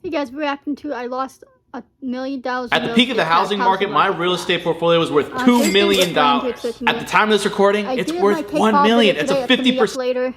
Hey guys, we're reacting to I lost $1 million. At the peak of the housing market, my real estate portfolio was worth $2 million. At the time of this recording, it's worth $1 million. It's a 50% later.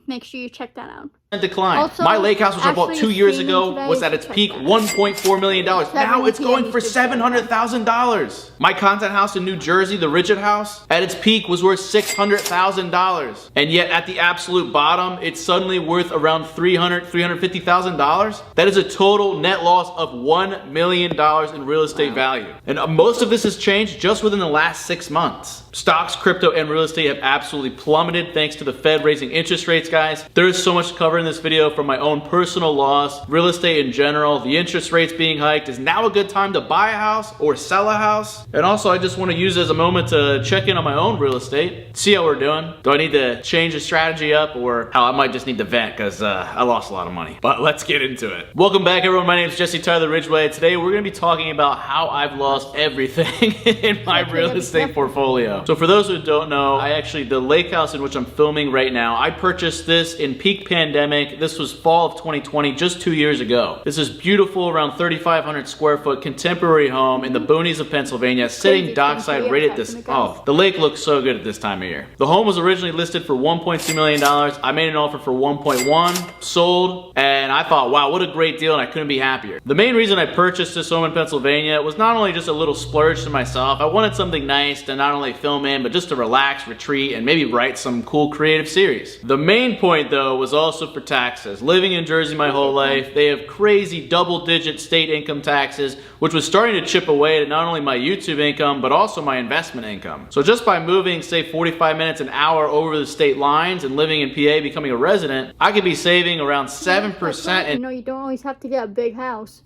Make sure you check that out. decline. Also, my lake house, which I bought 2 years ago, was at its peak $1.4 million. Now it's going for $700,000. My content house in New Jersey, the Rigid House, at its peak was worth $600,000. And yet at the absolute bottom, it's suddenly worth around $350,000. That is a total net loss of $1 million in real estate value. And most of this has changed just within the last 6 months. Stocks, crypto, and real estate have absolutely plummeted thanks to the Fed raising interest rates, guys. There is so much to cover in this video from my own personal loss, real estate in general, the interest rates being hiked. Is now a good time to buy a house or sell a house? And also, I just want to use it as a moment to check in on my own real estate, see how we're doing. Do I need to change the strategy up, or how I might just need to vent because I lost a lot of money. But let's get into it. Welcome back, everyone. My name is Jesse Tyler Ridgway. Today, we're going to be talking about how I've lost everything in my real estate portfolio. So for those who don't know, the lake house in which I'm filming right now, I purchased this in peak pandemic. This was fall of 2020, just 2 years ago. This is beautiful, around 3,500 square foot contemporary home in the boonies of Pennsylvania, sitting dockside right at this. Oh, the lake looks so good at this time of year. The home was originally listed for $1.2 million. I made an offer for 1.1, sold, and I thought, wow, what a great deal, and I couldn't be happier. The main reason I purchased this home in Pennsylvania was not only just a little splurge to myself. I wanted something nice to not only film in, but just to relax, retreat, and maybe write some cool creative series. The main point, though, was also for taxes. Living in Jersey my whole life, they have crazy double-digit state income taxes, which was starting to chip away at not only my YouTube income, but also my investment income. So just by moving, say, 45 minutes, an hour over the state lines and living in PA, becoming a resident, I could be saving around 7%. You know, you don't always have to get a big house,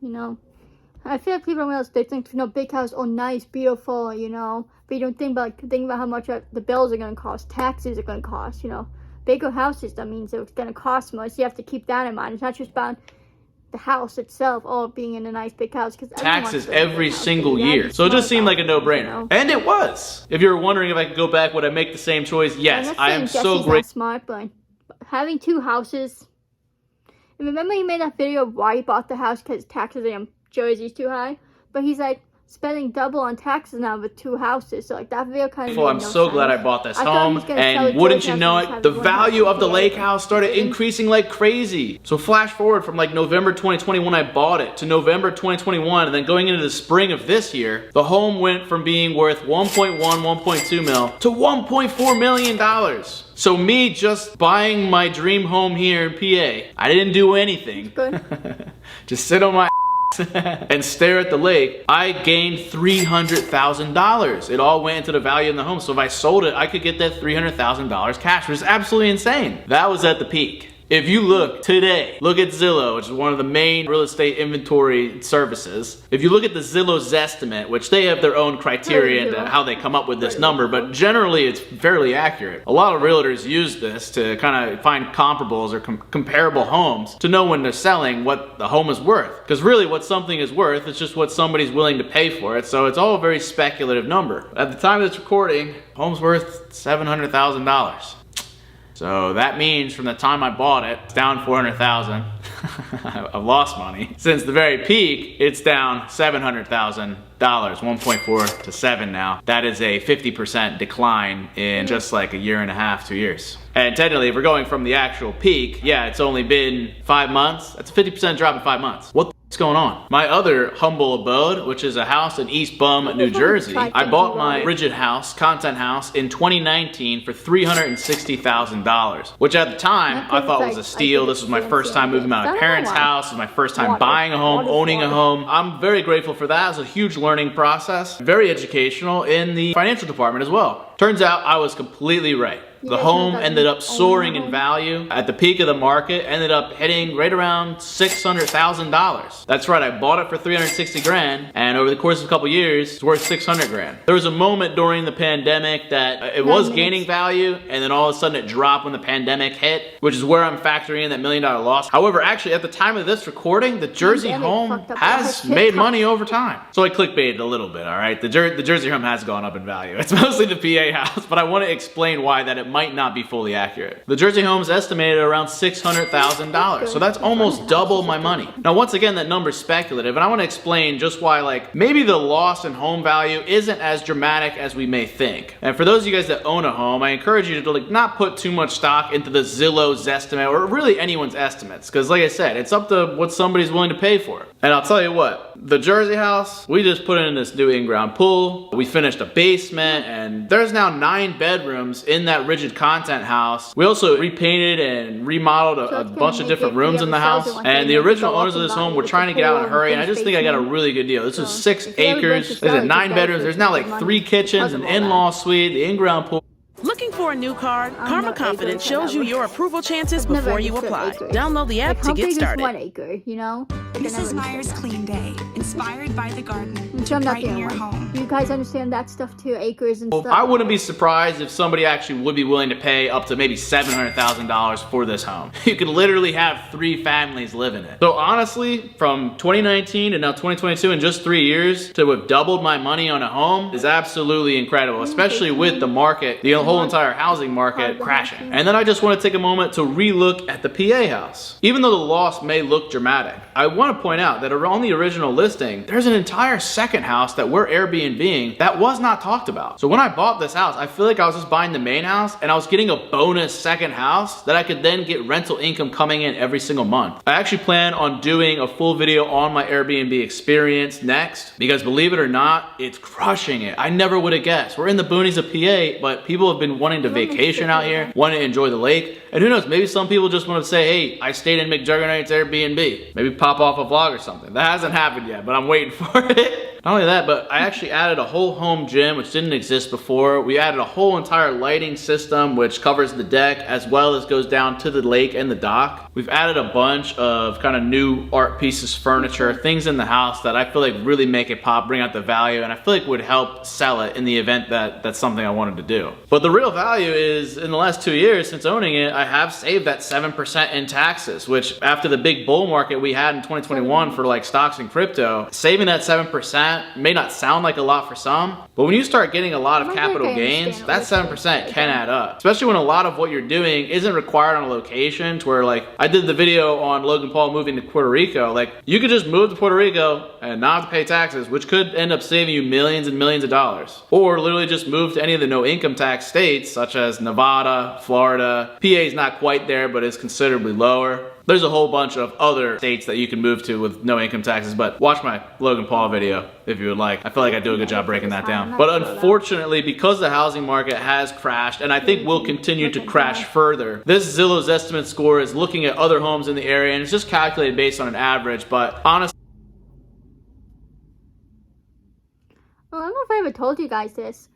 you know. I feel like people else, they think, you know, big house, oh, nice, beautiful, you know, but you don't think about how much the bills are going to cost, taxes are going to cost, you know. Bigger houses, that means it's going to cost more, so you have to keep that in mind. It's not just about the house itself, being in a nice big house. Taxes every single year. So it just seemed like a no-brainer. You know? And it was. If you were wondering if I could go back, would I make the same choice? Yes, I am so great. Smart, but having 2 houses. And remember he made that video of why he bought the house because taxes in Jersey's too high? But he's like spending double on taxes now with 2 houses. So like that video kind of made I'm so glad I bought this home, and wouldn't you know it, the value of the lake house started increasing like crazy. So flash forward from like November 2020 when I bought it to November 2021, and then going into the spring of this year, the home went from being worth 1.2 mil to $1.4 million. So me just buying my dream home here in PA, I didn't do anything. Just sit on my and stare at the lake, I gained $300,000. It all went into the value in the home. So if I sold it, I could get that $300,000 cash, which is absolutely insane. That was at the peak. If you look today, look at Zillow, which is one of the main real estate inventory services. If you look at the Zillow Zestimate, which they have their own criteria into how they come up with this number, but generally it's fairly accurate. A lot of realtors use this to kind of find comparables or comparable homes to know when they're selling what the home is worth. Because really what something is worth is just what somebody's willing to pay for it. So it's all a very speculative number. At the time of this recording, home's worth $700,000. So that means from the time I bought it, it's down $400,000. I've lost money. Since the very peak, it's down $700,000. 1.4 to 7 now. That is a 50% decline in just like a year and a half, 2 years. And technically, if we're going from the actual peak, yeah, it's only been 5 months. That's a 50% drop in 5 months. What What's going on? My other humble abode, which is a house in East Bum, New Jersey, I bought my Rigid House, content house, in 2019 for $360,000, which at the time I thought was a steal. This was my first time moving out of my parents' house. This was my first time buying a home, owning a home. I'm very grateful for that. It was a huge learning process, very educational in the financial department as well. Turns out I was completely right. The home ended up soaring in value. At the peak of the market, ended up hitting right around $600,000. That's right, I bought it for 360 grand, and over the course of a couple years, it's worth 600 grand. There was a moment during the pandemic that it was gaining value, and then all of a sudden it dropped when the pandemic hit, which is where I'm factoring in that $1 million loss. However, actually at the time of this recording, the Jersey home has made money over time. So I clickbaited a little bit, all right? The Jersey home has gone up in value. It's mostly the PA house, but I want to explain why that it that might not be fully accurate. The Jersey home is estimated at around $600,000, so that's almost double my money. Now, once again, that number's speculative, and I want to explain just why, like, maybe the loss in home value isn't as dramatic as we may think. And for those of you guys that own a home, I encourage you to like not put too much stock into the Zillow's estimate or really anyone's estimates, because like I said, it's up to what somebody's willing to pay for it. And I'll tell you what, the Jersey house, we just put in this new in-ground pool, we finished a basement, and there's now 9 bedrooms in that rigid content house. We also repainted and remodeled a bunch of different rooms in the house, and the original owners of this home were trying to get out in a hurry, and I just think I got a really good deal. This is 6 acres, there's 9 bedrooms, there's now like 3 kitchens, an in-law suite, the in-ground pool. Looking for a new car? Karma Confidence shows you your approval chances before you apply. Download the app to get started. 1 acre, you know? Mrs. Meyer's Clean Day, inspired by the garden, to brighten your home. You guys understand that stuff too, acres and stuff? I wouldn't be surprised if somebody actually would be willing to pay up to maybe $700,000 for this home. You could literally have 3 families live in it. So honestly, from 2019 to now 2022, in just 3 years, to have doubled my money on a home is absolutely incredible, especially with the market, the whole entire housing market crashing. And then I just want to take a moment to re-look at the PA house. Even though the loss may look dramatic, I want to point out that on the original listing, there's an entire second house that we're Airbnb-ing that was not talked about. So when I bought this house, I feel like I was just buying the main house and I was getting a bonus second house that I could then get rental income coming in every single month. I actually plan on doing a full video on my Airbnb experience next, because believe it or not, it's crushing it. I never would have guessed. We're in the boonies of PA, but people have been wanting to vacation out here, wanting to enjoy the lake, and who knows, maybe some people just want to say, hey, I stayed in McJuggernaut's Airbnb. Maybe pop off a vlog or something. That hasn't happened yet, but I'm waiting for it. Not only that, but I actually added a whole home gym, which didn't exist before. We added a whole entire lighting system, which covers the deck, as well as goes down to the lake and the dock. We've added a bunch of kind of new art pieces, furniture, things in the house that I feel like really make it pop, bring out the value, and I feel like would help sell it in the event that that's something I wanted to do. But the real value is, in the last 2 years since owning it, I have saved that 7% in taxes, which after the big bull market we had in 2021 for like stocks and crypto, saving that 7% may not sound like a lot for some, but when you start getting a lot of capital gains, that 7% can add up. Especially when a lot of what you're doing isn't required on a location to where, like, I did the video on Logan Paul moving to Puerto Rico. Like, you could just move to Puerto Rico and not have to pay taxes, which could end up saving you millions and millions of dollars. Or literally just move to any of the no income tax states, such as Nevada, Florida. PA is not quite there, but it's considerably lower. There's a whole bunch of other states that you can move to with no income taxes, but watch my Logan Paul video if you would like. I feel like I do a good job breaking that down. But unfortunately, because the housing market has crashed, and I think will continue to crash further, this Zillow's estimate score is looking at other homes in the area, and it's just calculated based on an average, but honestly, well, I don't know if I ever told you guys this.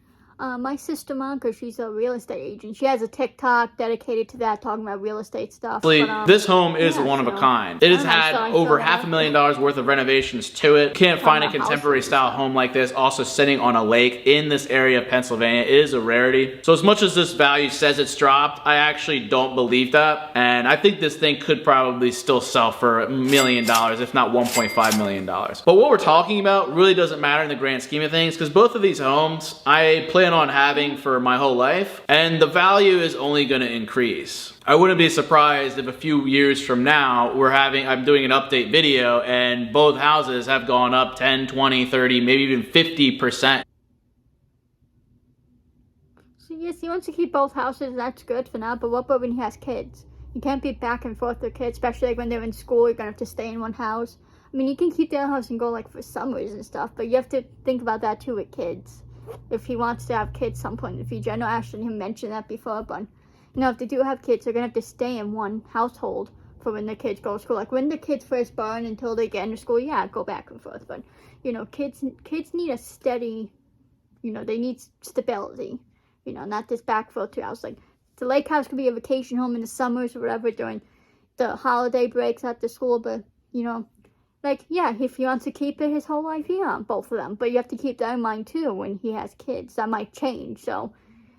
My sister Monica, she's a real estate agent. She has a TikTok dedicated to that, talking about real estate stuff. But, this home is one of a kind. It has had over $500,000 worth of renovations to it. Can't find a contemporary style home like this, also sitting on a lake in this area of Pennsylvania. It is a rarity. So as much as this value says it's dropped, I actually don't believe that. And I think this thing could probably still sell for $1 million, if not $1.5 million. But what we're talking about really doesn't matter in the grand scheme of things, because both of these homes, I plan on having for my whole life, and the value is only going to increase. I wouldn't be surprised if a few years from now I'm doing an update video and both houses have gone up 10, 20, 30, maybe even 50%. So yes, he wants to keep both houses, that's good for now, but what about when he has kids? You can't be back and forth with kids, especially like when they're in school, you're gonna have to stay in one house. I mean, you can keep their house and go like for summers and stuff, but you have to think about that too with kids. If he wants to have kids some point in the future. I know Ashton had mentioned that before, but you know, if they do have kids, they're gonna have to stay in one household for when the kids go to school. Like when the kids first born until they get into school, yeah, go back and forth. But you know, kids need a steady, you know, they need stability. You know, not this back for 2 hours. Like the lake house could be a vacation home in the summers or whatever during the holiday breaks at the school, but you know, like, yeah, if he wants to keep it his whole life, yeah, both of them. But you have to keep that in mind, too, when he has kids. That might change. So,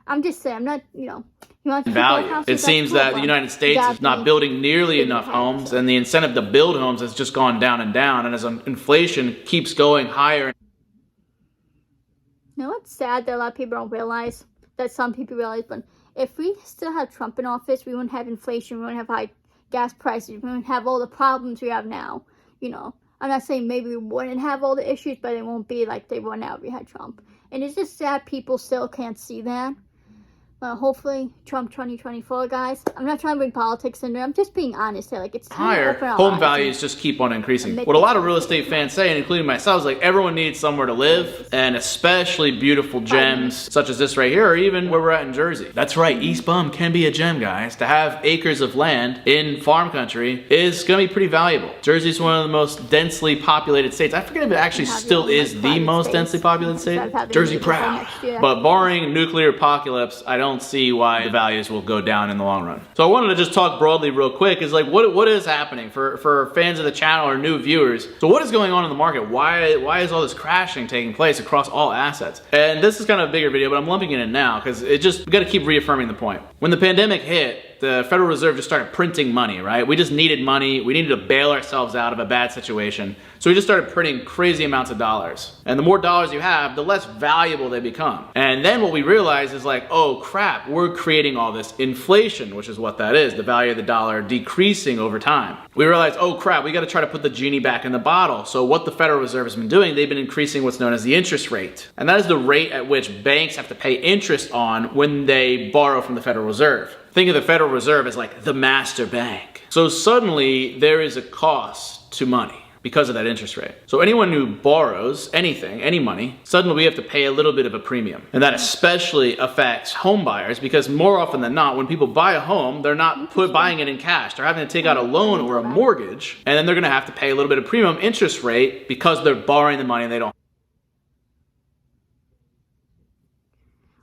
I'm just saying, I'm not, you know, he wants to keep both houses. It seems that the United States is not building nearly enough homes, and the incentive to build homes has just gone down and down. And as inflation keeps going higher. You know, it's sad that a lot of people don't realize, that some people realize, but if we still had Trump in office, we wouldn't have inflation, we wouldn't have high gas prices, we wouldn't have all the problems we have now, you know. I'm not saying maybe we wouldn't have all the issues, but it won't be like they were now if we had Trump. And it's just sad people still can't see that. Hopefully, Trump 2024, guys. I'm not trying to bring politics in there. I'm just being honest here. Like, it's time to open our home eyes values just keep on increasing. What a lot of real estate fans say, and including myself, is like everyone needs somewhere to live, and especially beautiful gems such as this right here, or even where we're at in Jersey. That's right, East Bum can be a gem, guys. To have acres of land in farm country is going to be pretty valuable. Jersey's one of the most densely populated states. I forget if it actually still is the most densely populated state. Jersey proud. But barring nuclear apocalypse, I don't see why the values will go down in the long run. So I wanted to just talk broadly real quick is like what is happening for fans of the channel or new viewers. So what is going on in the market? Why is all this crashing taking place across all assets? And this is kind of a bigger video, but I'm lumping it in now because we got to keep reaffirming the point. When the pandemic hit, the Federal Reserve just started printing money, right? We just needed money. We needed to bail ourselves out of a bad situation. So we just started printing crazy amounts of dollars. And the more dollars you have, the less valuable they become. And then what we realized is like, oh crap, we're creating all this inflation, which is what that is, the value of the dollar decreasing over time. We realized, oh crap, we got to try to put the genie back in the bottle. So what the Federal Reserve has been doing, they've been increasing what's known as the interest rate. And that is the rate at which banks have to pay interest on when they borrow from the Federal Reserve. Think of the Federal Reserve as like the master bank. So suddenly there is a cost to money because of that interest rate. So anyone who borrows anything, any money, suddenly we have to pay a little bit of a premium. And that especially affects home buyers because more often than not, when people buy a home, they're not buying it in cash. They're having to take out a loan or a mortgage, and then they're gonna have to pay a little bit of premium interest rate because they're borrowing the money and they don't.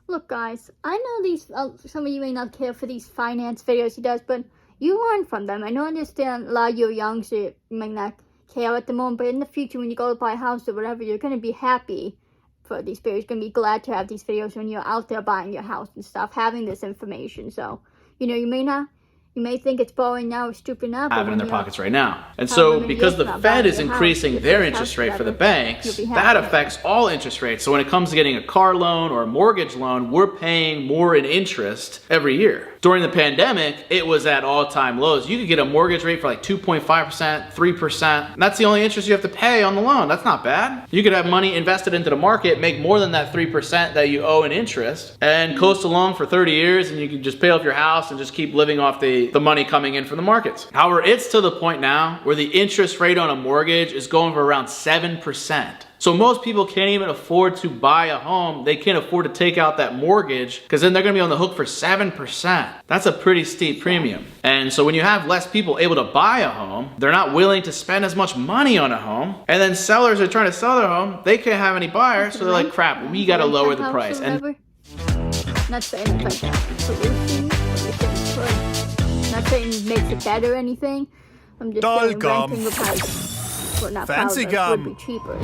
Look, guys, I know these, some of you may not care for these finance videos he does, but you learn from them. I know I understand a lot of you young, so you may not care at the moment, but in the future when you go to buy a house or whatever, you're going to be happy for these videos. You're going to be glad to have these videos when you're out there buying your house and stuff, having this information. So, you know, you may think it's boring now or stupid now, but have it in their pockets right now. And so because the Fed is increasing their interest rate for the banks, that affects all interest rates. So when it comes to getting a car loan or a mortgage loan, we're paying more in interest every year. During the pandemic, it was at all-time lows. You could get a mortgage rate for like 2.5%, 3%. And that's the only interest you have to pay on the loan. That's not bad. You could have money invested into the market, make more than that 3% that you owe in interest, and coast along for 30 years, and you can just pay off your house and just keep living off the money coming in from the markets. However, it's to the point now where the interest rate on a mortgage is going for around 7%. So most people can't even afford to buy a home. They can't afford to take out that mortgage because then they're gonna be on the hook for 7%. That's a pretty steep premium. And so when you have less people able to buy a home, they're not willing to spend as much money on a home. And then sellers are trying to sell their home. They can't have any buyers. So they're like, crap, we gotta lower the price. And not saying it's like a solution, not saying it makes it better or anything. I'm just saying renting the price. Fancy gum.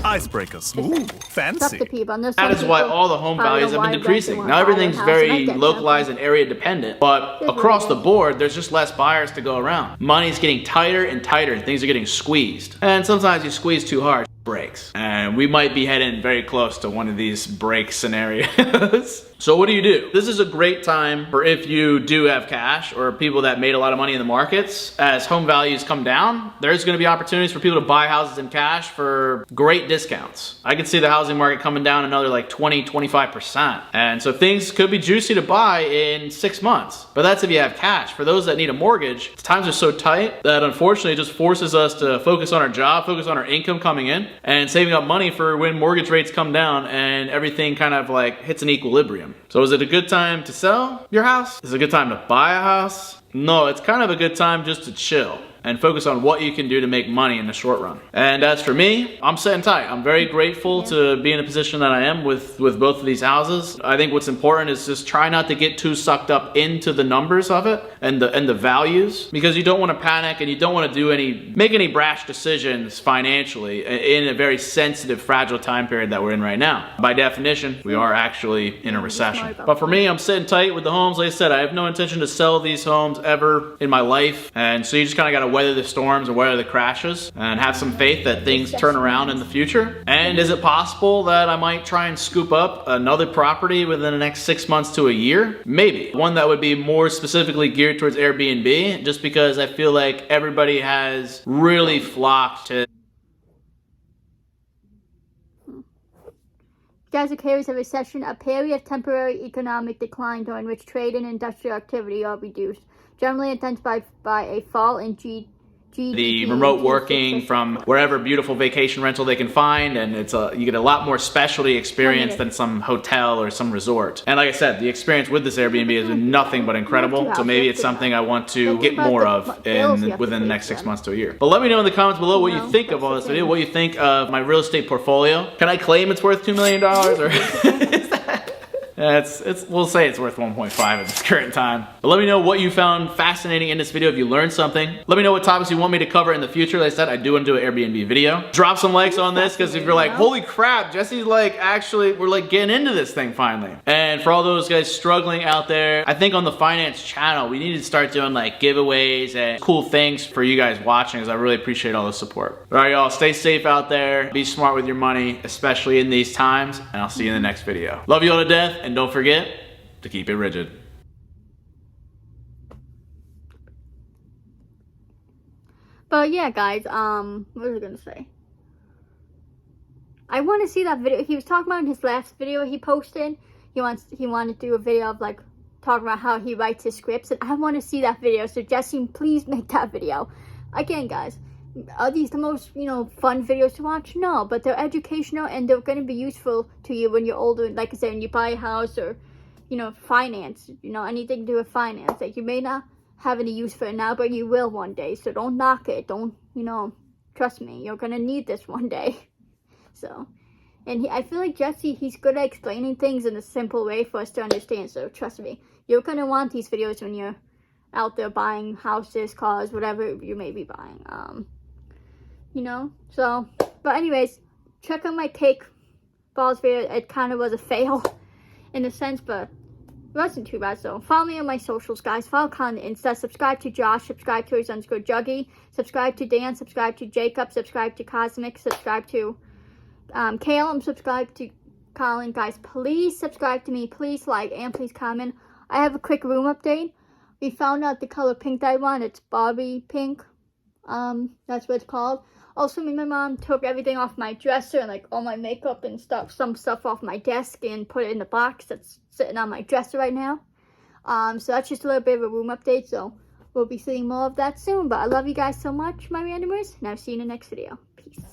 Icebreaker smooth. Fancy. That is why all the home values have been decreasing. Now everything's very localized and area dependent, but across the board, there's just less buyers to go around. Money's getting tighter and tighter and things are getting squeezed. And sometimes you squeeze too hard, breaks. And we might be heading very close to one of these break scenarios. So what do? This is a great time for if you do have cash or people that made a lot of money in the markets. As home values come down, there's gonna be opportunities for people to buy houses in cash for great discounts. I could see the housing market coming down another like 20-25%. And so things could be juicy to buy in 6 months. But that's if you have cash. For those that need a mortgage, times are so tight that unfortunately it just forces us to focus on our job, focus on our income coming in, and saving up money for when mortgage rates come down and everything kind of like hits an equilibrium. So is it a good time to sell your house? Is it a good time to buy a house? No, it's kind of a good time just to chill and focus on what you can do to make money in the short run. And as for me, I'm sitting tight. I'm very grateful to be in a position that I am with both of these houses. I think what's important is just try not to get too sucked up into the numbers of it and the values, because you don't want to panic and you don't want to make any brash decisions financially in a very sensitive, fragile time period that we're in right now. By definition, we are actually in a recession. But for me, I'm sitting tight with the homes. Like I said, I have no intention to sell these homes ever in my life. And so you just kind of got to weather the storms and weather the crashes and have some faith that things turn around in the future. And is it possible that I might try and scoop up another property within the next 6 months to a year? Maybe. One that would be more specifically geared towards Airbnb, just because I feel like everybody has really flocked to. Guys, the carries a recession, a period of temporary economic decline during which trade and industrial activity are reduced, generally intensified by a fall in GDP. The remote working from wherever beautiful vacation rental they can find, and you get a lot more specialty experience than some hotel or some resort. And like I said, the experience with this Airbnb has been nothing but incredible, so maybe it's something I want to get more of within the next 6 months to a year. But let me know in the comments below what you think of all this video, what you think of my real estate portfolio. Can I claim it's worth $2 million? Or is that... we'll say it's worth 1.5 at this current time. But let me know what you found fascinating in this video, if you learned something. Let me know what topics you want me to cover in the future. Like I said, I do want to do an Airbnb video. Drop some likes on this, because if you're like, holy crap, Jesse's like, actually, we're like getting into this thing finally. And for all those guys struggling out there, I think on the finance channel, we need to start doing like giveaways and cool things for you guys watching, because I really appreciate all the support. All right, y'all, stay safe out there. Be smart with your money, especially in these times. And I'll see you in the next video. Love you all to death. And don't forget to keep it rigid. But yeah, guys, what was I gonna say? I want to see that video. He was talking about in his last video he posted. He wanted to do a video of like talking about how he writes his scripts, and I want to see that video. So Jesse, please make that video. Again, guys, are these the most, fun videos to watch? No, but they're educational and they're going to be useful to you when you're older. Like I said, when you buy a house or, finance, anything to do with finance. Like, you may not have any use for it now, but you will one day. So don't knock it. Don't, trust me, you're going to need this one day. So, and I feel like Jesse, he's good at explaining things in a simple way for us to understand. So trust me, you're going to want these videos when you're out there buying houses, cars, whatever you may be buying. So, but anyways, check out my cake balls video. It kind of was a fail in a sense, but it wasn't too bad. So follow me on my socials, guys. Follow Colin on Insta. Subscribe to Josh. Subscribe to his _Juggy. Subscribe to Dan. Subscribe to Jacob. Subscribe to Cosmic. Subscribe to Caleb. Subscribe to Colin. Guys, please subscribe to me. Please like and please comment. I have a quick room update. We found out the color pink that I want. It's Barbie pink. That's what it's called. Also, me and my mom took everything off my dresser and like all my makeup and stuff, some stuff off my desk, and put it in the box that's sitting on my dresser right now. So that's just a little bit of a room update. So we'll be seeing more of that soon. But I love you guys so much, my randomers, and I'll see you in the next video. Peace.